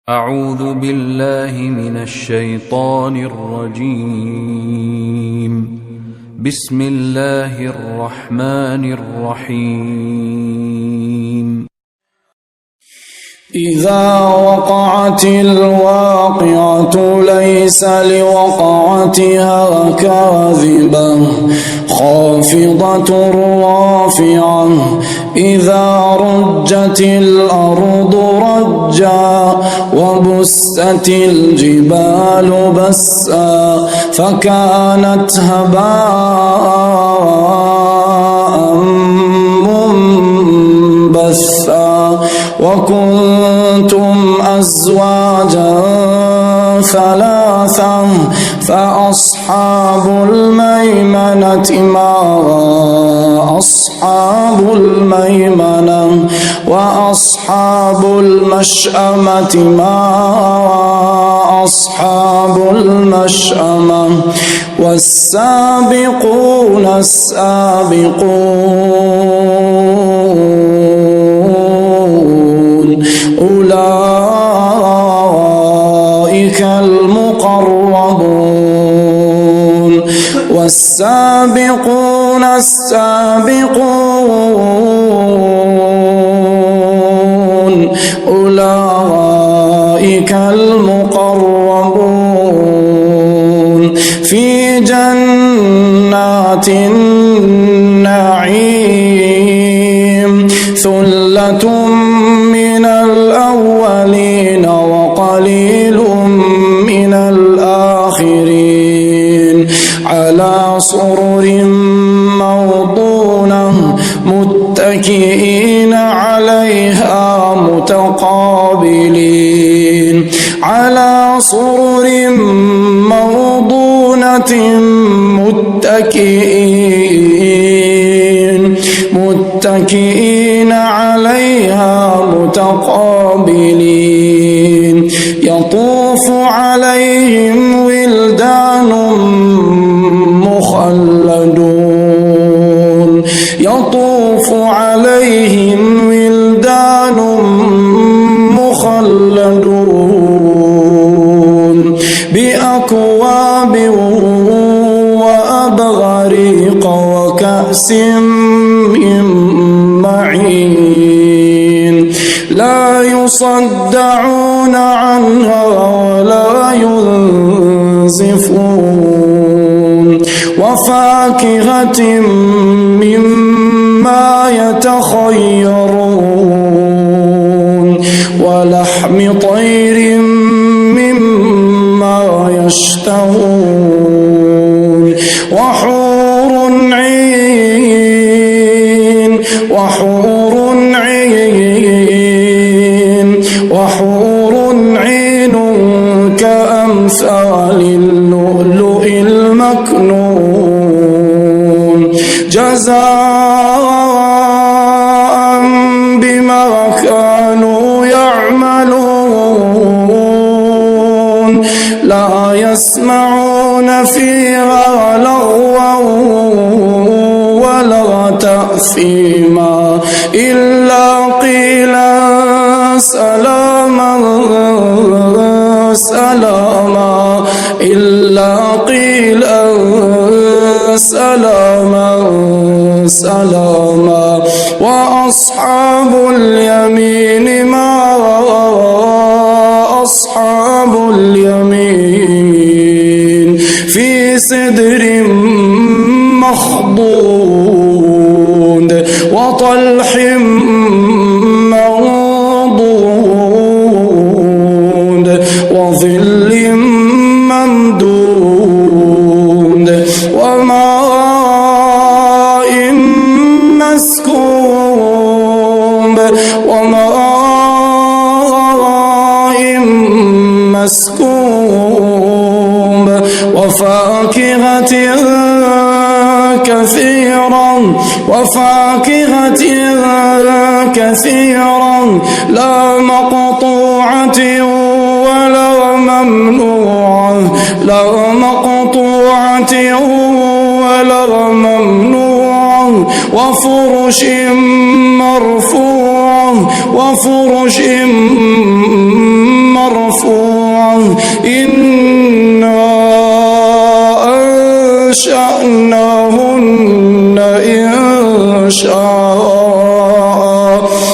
أعوذ بالله من الشيطان الرجيم. بسم الله الرحمن الرحيم. إذا وقعت الواقعة ليس لوقعتها كاذبة خافضة رافعة إذا رجت الأرض رجا وبست الجبال بسا فكانت هباء منبثا وكنتم أزواجا ثلاثا فأصحاب الميمنة ما أصحاب الميمنة وأصحاب المشأمة ما أصحاب المشأمة والسابقون السابقون أولئك المقربون والسابقون السابقون أولئك المقربون في جنات النعيم ثلة من الأولين وقليل من الآخرين على سرر موضونة متكئين عليها متقابلين على سرر موضونة متكئين عليها متقابلين يطوف عليهم ولدان مخلدون يطوف عليهم ولدان مخلدون بأكواب وأبغاريق وكأس من معين لا يصدعون عنها ولا ينزفون وفاكهة مما يتخيرون ولحم طير مما يشتهون وحور عين كأمثال اللؤلؤ المكنون جزاء بما كانوا يعملون لا يسمعون فيها لغوا ولا تأثيما إلا قيلا سلاما سلاما إلا قيلا سلاما سلاما وأصحاب اليمين ما أصحاب اليمين في سدر مخضود وطلح منضود وظل ممدود وماء مسكوب وفاكهة كثيرا لا مقطوعة ولا ممنوعة وفرش مرفوعة مرفوعة إنا أنشأناهن إنشاء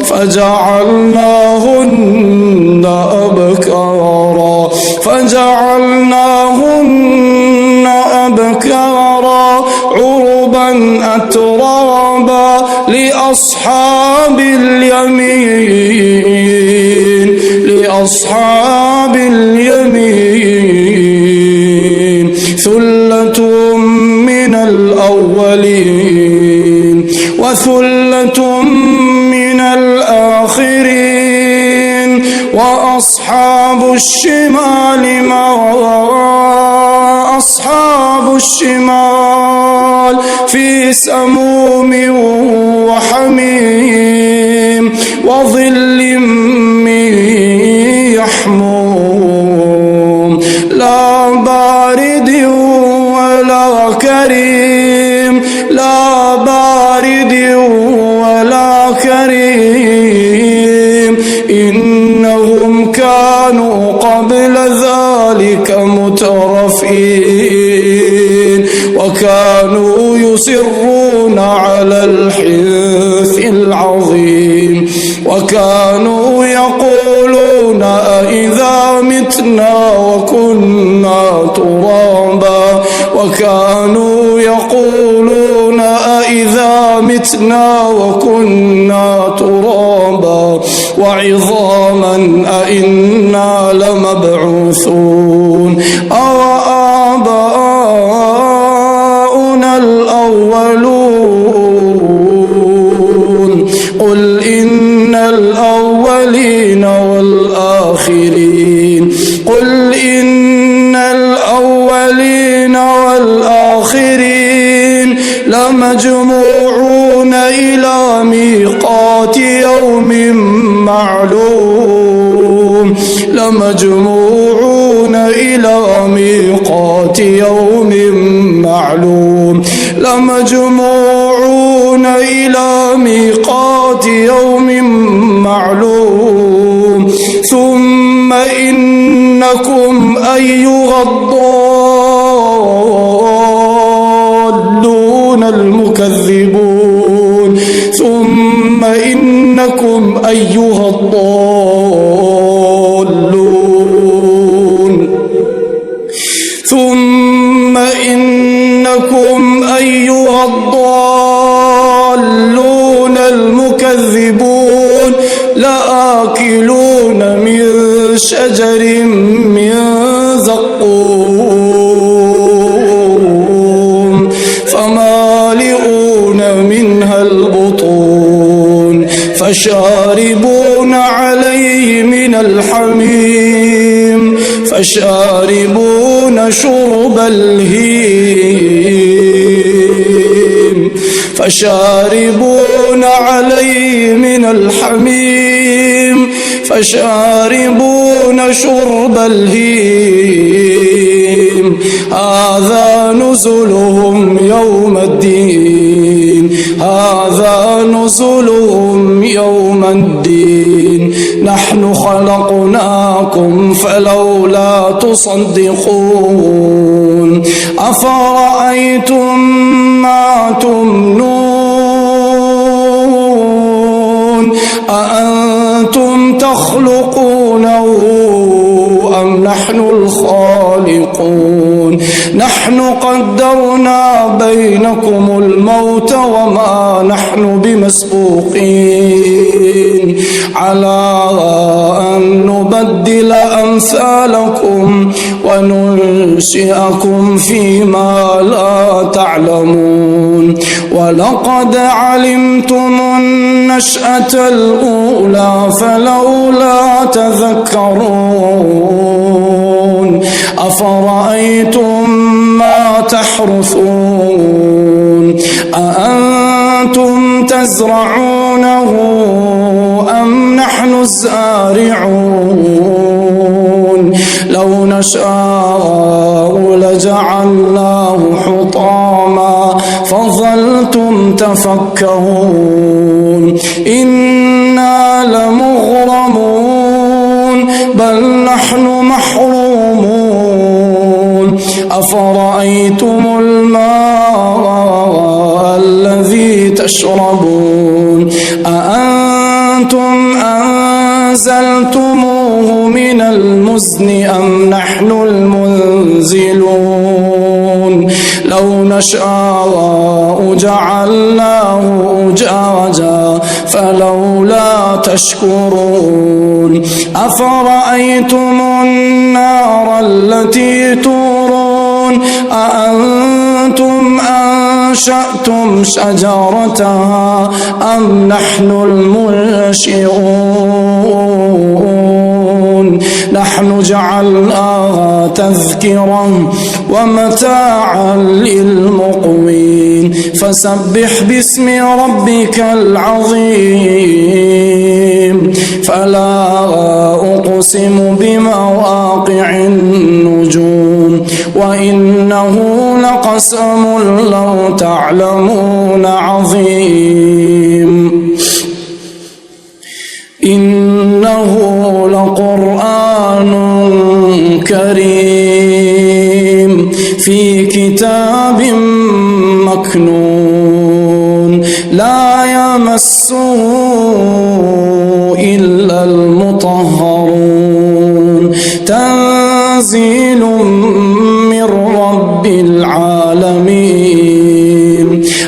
فجعلناهن أبكارا عربا أترابا لأصحاب اليمين ثلة من الأولين وثلة من الآخرين وأصحاب الشمال ما أصحاب الشمال في سموم وحميم وظل من يحموم لا بارد ولا كريم إنهم كانوا قبل ذلك مترفين وكانوا يصرون على الحنث العظيم وكانوا يقولون أإذا متنا وكنا ترابا وعظاما أئنا لمبعوثون أوآباؤنا الأولون قل إن الأولين والآخرين لمجموعون إلى ميقات يوم معلوم ثم إنكم أيها الضالون المكذبون ثم إنكم أيها الضالون المكذبون لآكلون من شجر من زقوم فمالئون منها البطون فشاربون عليه من الحميم فشاربون شرب الهيم فشاربون عليه من الحميم فشاربون شرب الهيم هذا نزلهم يوم الدين نحن خلقناكم فلولا تصدقون أفرأيتم ما تمنون أأنتم تخلقونه أم نحن الخالقون نحن قدرنا بينكم الموت وما نحن بمسبوقين على أن نبدل أمثالكم وننشئكم فيما لا تعلمون ولقد علمتم النشأة الأولى فلولا تذكرون أفرأيتم ما تحرثون أأنتم تزرعونه أم نحن الزارعون لو نشاء لجعلناه حطاما فظلتم تفكهون إنا لمغرمون بل نحن ونحن محرومون أفرأيتم الماء الذي تشربون أأنتم أنزلتموه من المزن أم نحن المنزلون لو نشاء جعلناه أجاجا فلولا تشكرون أفرأيتم النار التي تورون أأنتم أنشأتم شجرتها أم نحن المنشئون نحن جعلناها تذكرا ومتاعا للمقوين فسبح باسم ربك العظيم فلا أقسم بمواقع النجوم وإنه لقسم لو تعلمون عظيم إنه لقرآن كريم في كتاب مكنون لا يمسه إلا المطهرون تنزيل من رب العالمين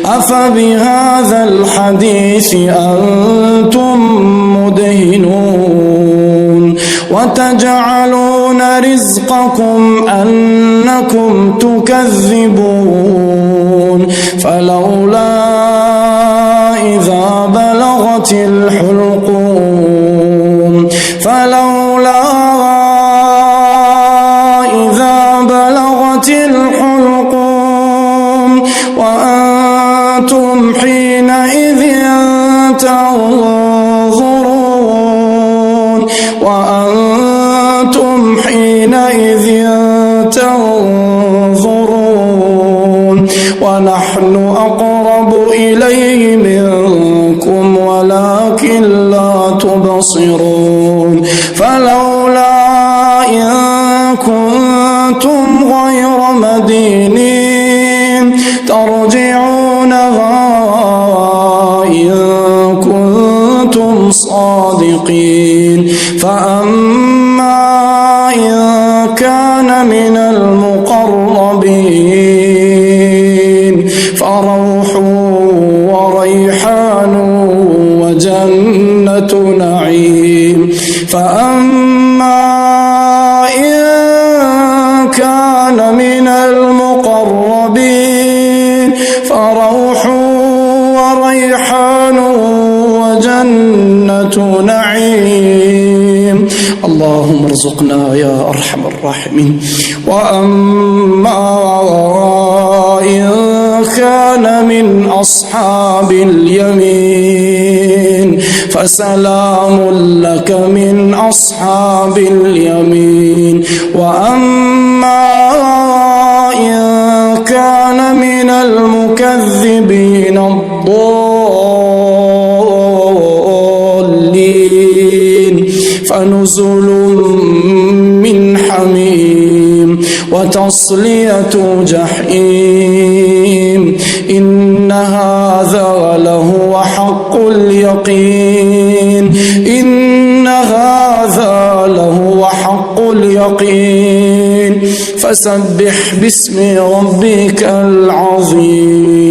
أفبهذا الحديث أنتم مدهنون وتجعلون رزقكم أنكم تكذبون فلولا إذا بلغت الحلقوم فلولا إذا بلغت الحلقوم وأنتم حينئذ تنظرون وأنتم حينئذ تنظرون ونحن أقرب إليه منكم ولكن لا تبصرون فلولا إن كنتم غير مدينين ترجعونها إن كنتم صادقين فأما إن كان من المقربين فروح وريحان وجنة نعيم فأما إن كان من المقربين فروح وريحان وجنة نعيم اللهم ارزقنا يا أرحم الراحمين وأما إن كان من أصحاب اليمين فسلام لك من أصحاب اليمين وأما إن كان من المكذبين الضالين فنزل من حميم وتصلية جحيم إن هذا لهو حق اليقين إن هذا لهو حق اليقين فسبح باسم ربك العظيم